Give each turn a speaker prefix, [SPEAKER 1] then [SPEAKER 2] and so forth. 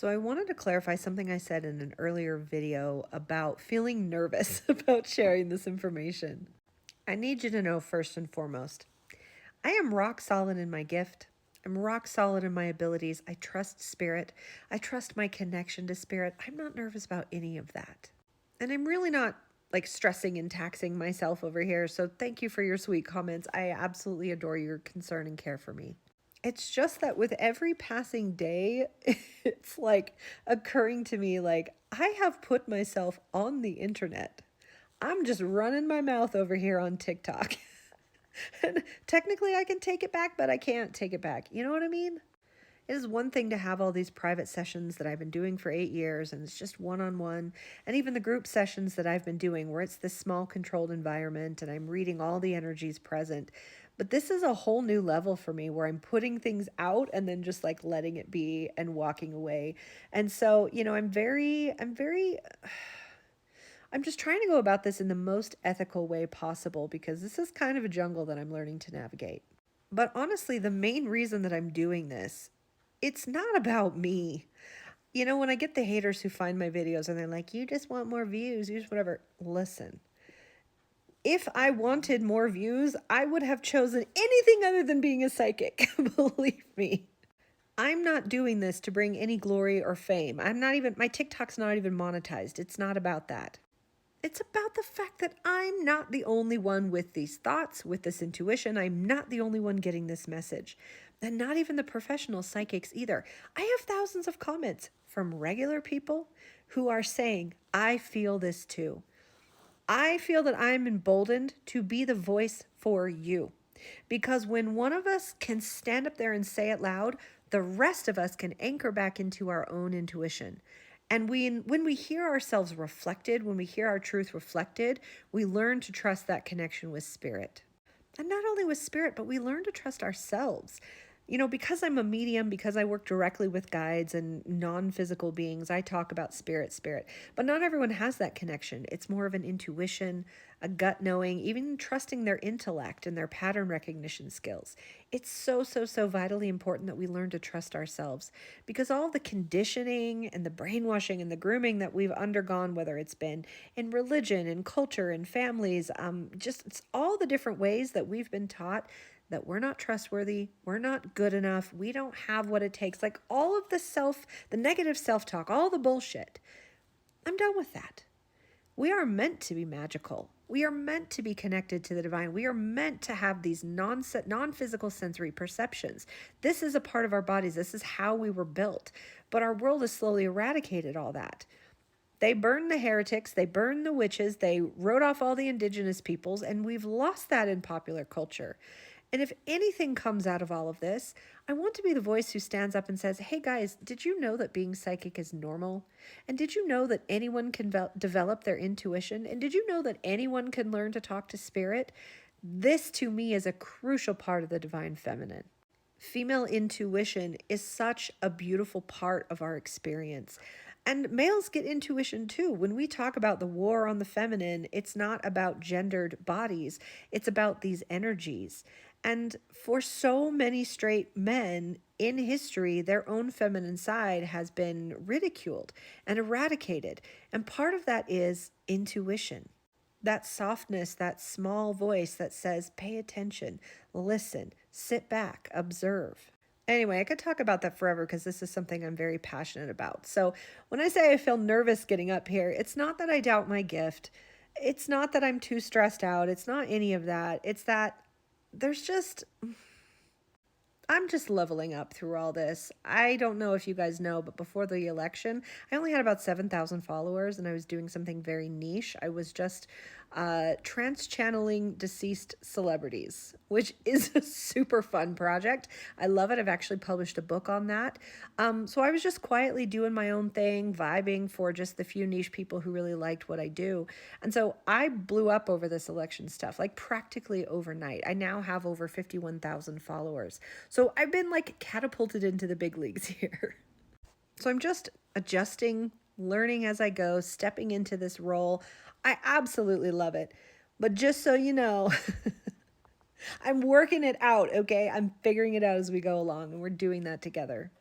[SPEAKER 1] So I wanted to clarify something I said in an earlier video about feeling nervous about sharing this information. I need you to know first and foremost, I am rock solid in my gift. I'm rock solid in my abilities. I trust spirit. I trust my connection to spirit. I'm not nervous about any of that. And I'm really not like stressing and taxing myself over here. So thank you for your sweet comments. I absolutely adore your concern and care for me. It's just that with every passing day, it's like occurring to me like I have put myself on the internet. I'm just running my mouth over here on TikTok. And technically I can take it back, but I can't take it back. You know what I mean? It is one thing to have all these private sessions that I've been doing for 8 years, and it's just one-on-one, and even the group sessions that I've been doing where it's this small controlled environment and I'm reading all the energies present. But this is a whole new level for me where I'm putting things out and then just like letting it be and walking away. And so, I'm just trying to go about this in the most ethical way possible because this is kind of a jungle that I'm learning to navigate. But honestly, the main reason that I'm doing this, it's not about me. You know, when I get the haters who find my videos and they're like, you just want more views, you just whatever. Listen, if I wanted more views, I would have chosen anything other than being a psychic. Believe me. I'm not doing this to bring any glory or fame. My TikTok's not even monetized. It's not about that. It's about the fact that I'm not the only one with these thoughts, with this intuition. I'm not the only one getting this message. And not even the professional psychics either. I have thousands of comments from regular people who are saying, I feel this too. I feel that I'm emboldened to be the voice for you. Because when one of us can stand up there and say it loud, the rest of us can anchor back into our own intuition. And when we hear ourselves reflected, when we hear our truth reflected, we learn to trust that connection with spirit. And not only with spirit, but we learn to trust ourselves. You know, because I'm a medium, because I work directly with guides and non-physical beings, I talk about spirit. But not everyone has that connection. It's more of an intuition, a gut knowing, even trusting their intellect and their pattern recognition skills. It's so vitally important that we learn to trust ourselves because all the conditioning and the brainwashing and the grooming that we've undergone, whether it's been in religion and culture and families, just it's all the different ways that we've been taught that we're not trustworthy, we're not good enough, we don't have what it takes, like all of the negative self-talk, all the bullshit. I'm done with that. We are meant to be magical. We are meant to be connected to the divine. We are meant to have these non-physical sensory perceptions. This is a part of our bodies. This is how we were built. But our world has slowly eradicated all that. They burned the heretics, they burned the witches, they wrote off all the indigenous peoples, and we've lost that in popular culture. And if anything comes out of all of this, I want to be the voice who stands up and says, hey guys, did you know that being psychic is normal? And did you know that anyone can develop their intuition? And did you know that anyone can learn to talk to spirit? This to me is a crucial part of the divine feminine. Female intuition is such a beautiful part of our experience. And males get intuition too. When we talk about the war on the feminine, it's not about gendered bodies. It's about these energies. And for so many straight men in history, their own feminine side has been ridiculed and eradicated. And part of that is intuition. That softness, that small voice that says, pay attention, listen, sit back, observe. Anyway, I could talk about that forever because this is something I'm very passionate about. So when I say I feel nervous getting up here, it's not that I doubt my gift. It's not that I'm too stressed out. It's not any of that. It's that I'm just leveling up through all this. I don't know if you guys know, but before the election, I only had about 7,000 followers and I was doing something very niche. I was just trans-channeling deceased celebrities, which is a super fun project. I love it. I've actually published a book on that. So I was just quietly doing my own thing, vibing for just the few niche people who really liked what I do. And so I blew up over this election stuff, like practically overnight. I now have over 51,000 followers. So I've been like catapulted into the big leagues here. So I'm just adjusting, learning as I go, stepping into this role. I absolutely love it. But just so you know, I'm working it out, okay? I'm figuring it out as we go along, and we're doing that together.